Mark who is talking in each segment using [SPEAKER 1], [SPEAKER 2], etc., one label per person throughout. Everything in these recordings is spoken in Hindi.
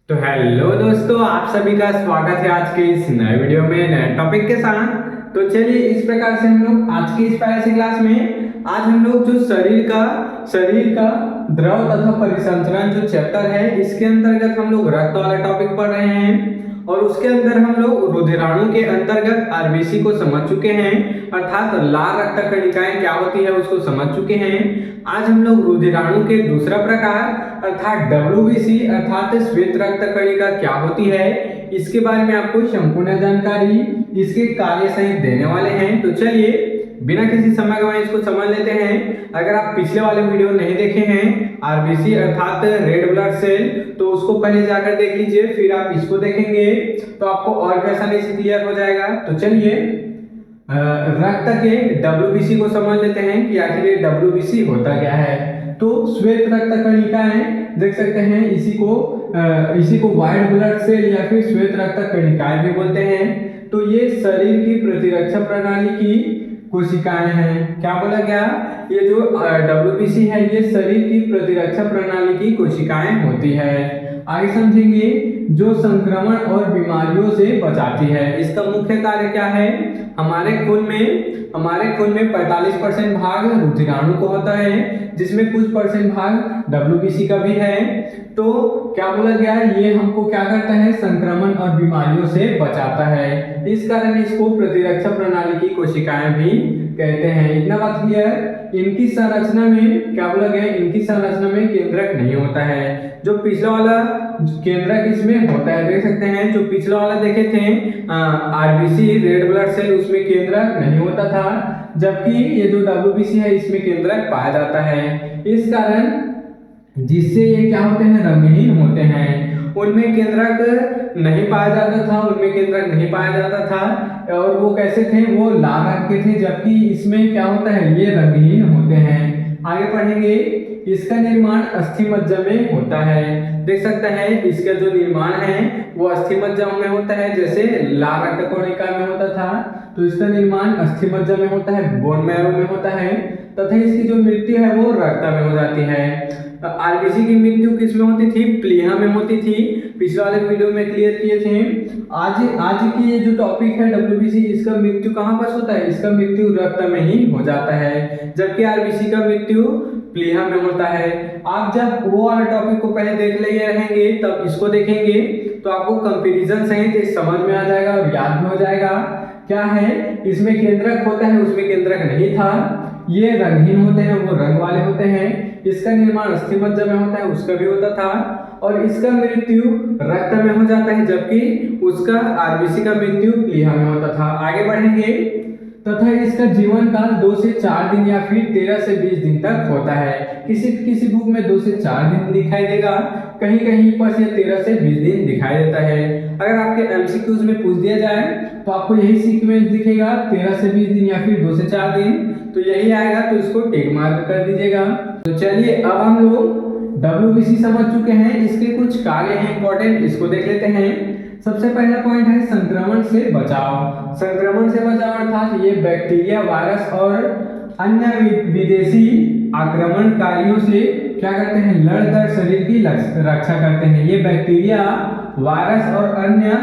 [SPEAKER 1] तो हेलो दोस्तों, आप सभी का स्वागत है आज के इस नए वीडियो में नए टॉपिक के साथ। तो चलिए इस प्रकार से हम लोग आज की इस पहले से क्लास में आज हम लोग जो शरीर का द्रव तथा परिसंचरण जो चैप्टर है इसके अंतर्गत हम लोग रक्त वाला टॉपिक पढ़ रहे हैं और उसके अंदर हम लोग रुधिराणु के अंतर्गत आरबीसी को समझ चुके हैं, अर्थात लाल रक्त कणिकाएं क्या होती है उसको समझ चुके हैं। आज हम लोग रुधिराणु के दूसरा प्रकार अर्थात डब्ल्यूबीसी अर्थात श्वेत रक्त कणिका क्या होती है इसके बारे में आपको संपूर्ण जानकारी इसके कार्य सहित देने वाले हैं। तो चलिए बिना किसी समय गवाए इसको समझ लेते हैं। अगर आप पिछले वाले वीडियो नहीं देखे हैं आरबीसी अर्थात रेड ब्लड सेल, तो उसको पहले जाकर देख लीजिए, फिर आप इसको देखेंगे तो आपको और भी आसानी से क्लियर हो जाएगा। तो चलिए रक्त के डब्ल्यूबीसी को समझ लेते हैं कि आखिर ये डब्ल्यूबीसी होता क्या है। तो श्वेत रक्त कणिकाएं देख सकते हैं, इसी को व्हाइट ब्लड सेल या फिर श्वेत रक्त कणिकाएं भी बोलते हैं। तो ये शरीर की प्रतिरक्षा प्रणाली की कोशिकाएं हैं। क्या बोला गया, ये जो डब्ल्यूबीसी है ये शरीर की प्रतिरक्षा प्रणाली की कोशिकाएं होती है। आगे समझेंगे, जो संक्रमण और बीमारियों से बचाती है। इसका मुख्य कार्य क्या है, हमारे खून में 45% भाग रुधिराणु को होता है जिसमें कुछ परसेंट भाग डब्ल्यूबीसी का भी है। तो क्या बोला गया, ये हमको क्या करता है, संक्रमण और बीमारियों से बचाता है। इस कारण इसको प्रतिरक्षा प्रणाली की कोशिकाएं भी कहते हैं। इतना बात क्लियर। इनकी संरचना में क्या बोला गया, इनकी संरचना में केंद्रक नहीं होता है। जो पिछला वाला केंद्रक इसमें होता है, देख सकते हैं जो पिछला वाला देखे थे आरबीसी रेड ब्लड सेल, उसमें केंद्रक नहीं होता था, जबकि ये जो डब्ल्यूबीसी है इसमें केंद्रक पाया जाता है। इस कारण जिससे ये क्या होते हैं, रंगहीन होते हैं। उनमें केंद्रक नहीं पाया जाता था और वो कैसे थे, वो लाल रंग के थे, जबकि इसमें क्या होता है, ये रंगहीन होते हैं। आगे पढ़ेंगे, इसका निर्माण अस्थिमज्जा में होता है। देख सकते हैं इसका जो निर्माण है वो अस्थिमज्जा में होता है, जैसे लाल रक्त कणिका में होता था, तो इसका निर्माण अस्थिमज्जा में होता है, बोन मैरो में होता है, तथा इसकी जो मृत्यु है वो रक्त में हो जाती है। आरबीसी की मृत्यु किस में होती थी, प्लीहा में होती थी। पिछले वाले वीडियो में क्लियर किए थे। आज की ये जो टॉपिक है डब्ल्यूबीसी, इसका मृत्यु कहाँ पर होता है, इसका मृत्यु रक्त में ही हो जाता है, जबकि आरबीसी का मृत्यु प्लीहा में होता है। आप जब वो वाला टॉपिक को पहले देख ले रहेंगे तब इसको देखेंगे तो आपको कंपैरिजन सहित समझ में आ जाएगा और याद भी हो जाएगा। क्या है, इसमें केंद्रक होता है, उसमें केंद्रक नहीं था। ये रंगहीन होते हैं, वो रंग वाले होते हैं। इसका निर्माण अस्थिमज्जा में होता है, उसका भी होता था, और इसका मृत्यु रक्त में हो जाता है, जबकि उसका आरबीसी का मृत्यु प्लीहा में होता था। आगे बढ़ेंगे, तथा इसका जीवन काल 2 से 4 दिन या फिर 13 से 20 दिन तक होता है। किसी बुक में 2 से 4 दिन दिखाई देगा, कहीं पर से 13 से 20 दिन दिखाई देता है। अगर आपके एमसीक्यूज में पूछ दिया जाए तो आपको यही सीक्वेंस दिखेगा, 13 से 20 दिन या फिर 2 से 4 दिन, तो यही आएगा, तो इसको टिक मार्क कर दीजिएगा। तो चलिए अब हम लोग डब्ल्यूबीसी समझ चुके हैं, इसके कुछ कार्य हैं इंपॉर्टेंट, इसको देख लेते हैं। सबसे पहला पॉइंट है संक्रमण से बचाव। संक्रमण से बचाव अर्थात ये बैक्टीरिया, वायरस और अन्य विदेशी आक्रमणकारियों से क्या करते हैं, लड़कर शरीर की रक्षा करते हैं। ये बैक्टीरिया, वायरस और अन्य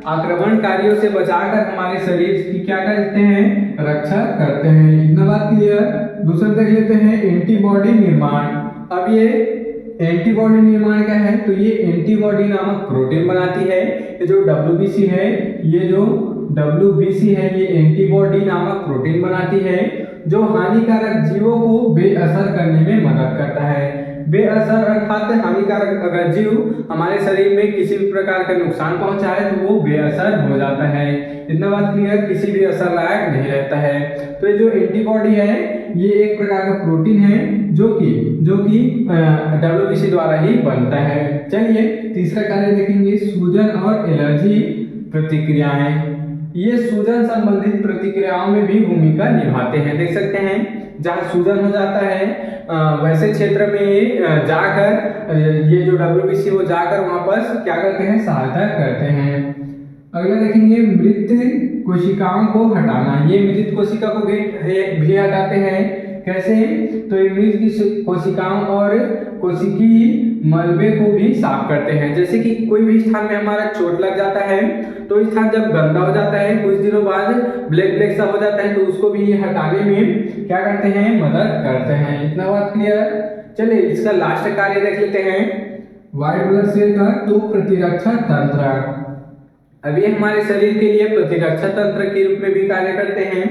[SPEAKER 1] आक्रमणकारियों से बचाकर हमारे शरीर की क्या करते हैं, रक्षा करते हैं। इतना बात क्लियर। दूसरा देख लेते हैं एंटीबॉडी निर्माण। अब ये एंटीबॉडी निर्माण क्या है, तो ये एंटीबॉडी नामक प्रोटीन बनाती है। ये जो डब्ल्यूबीसी है ये एंटीबॉडी नामक प्रोटीन बनाती है जो हानिकारक जीवों को बेअसर करने में मदद करता है। बेअसर अर्थात हानिकारक, अगर जीव हमारे शरीर में किसी भी प्रकार का नुकसान पहुंचाए तो वो बेअसर हो जाता है। इतना बात क्लियर, किसी भी असर लायक नहीं रहता है। तो ये जो एंटीबॉडी है ये एक प्रकार का प्रोटीन है जो कि डब्ल्यूबीसी द्वारा ही बनता है। चलिए तीसरा कार्य देखेंगे, सूजन और एलर्जी प्रतिक्रियाएं। ये सूजन संबंधित प्रतिक्रियाओं में भी भूमिका निभाते हैं। देख सकते हैं जहाँ सूजन हो जाता है वैसे क्षेत्र में जाकर ये जो डब्ल्यूबीसी वो जाकर वहां पर क्या करते हैं, सहायता करते हैं। अगला देखेंगे मृत कोशिकाओं को हटाना। ये मृत कोशिका को भी हटाते हैं। कैसे? तो ये मृत की कोशिकाओं और कोशिकीय मलबे को भी साफ करते हैं। जैसे कि कोई भी स्थान में हमारा चोट लग जाता है तो स्थान जब गंदा हो जाता है, कुछ दिनों बाद ब्लैक ब्लैक सा हो जाता है, तो उसको भी हटाने में क्या करते हैं? मदद करते हैं। इतना बात क्लियर? चलिए इसका लास्ट कार्य देख लेते हैं, व्हाइट ब्लड सेल का तो प्रतिरक्षा तंत्र। अब ये हमारे शरीर के लिए प्रतिरक्षा तंत्र के रूप में भी कार्य करते हैं।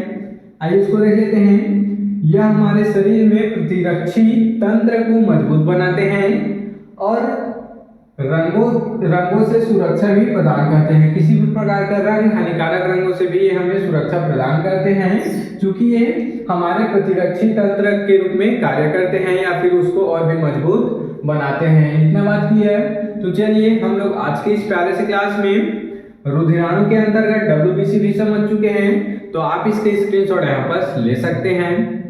[SPEAKER 1] आइए इसको देख लेते हैं। यह हमारे शरीर में प्रतिरक्षी तंत्र को मजबूत बनाते हैं और रंगों से सुरक्षा भी प्रदान करते हैं। किसी भी प्रकार का रंग, हानिकारक रंगों से भी ये हमें सुरक्षा प्रदान करते हैं, क्योंकि ये हमारे प्रतिरक्षी तंत्र के रूप में कार्य करते हैं या फिर उसको और भी मजबूत बनाते हैं। इतना बात की है। तो चलिए हम लोग आज के इस प्यारे से क्लास में रुधिराणु के अंतर्गत WBC भी समझ चुके हैं, तो आप इसके स्क्रीनशॉट यहाँ पर ले सकते हैं।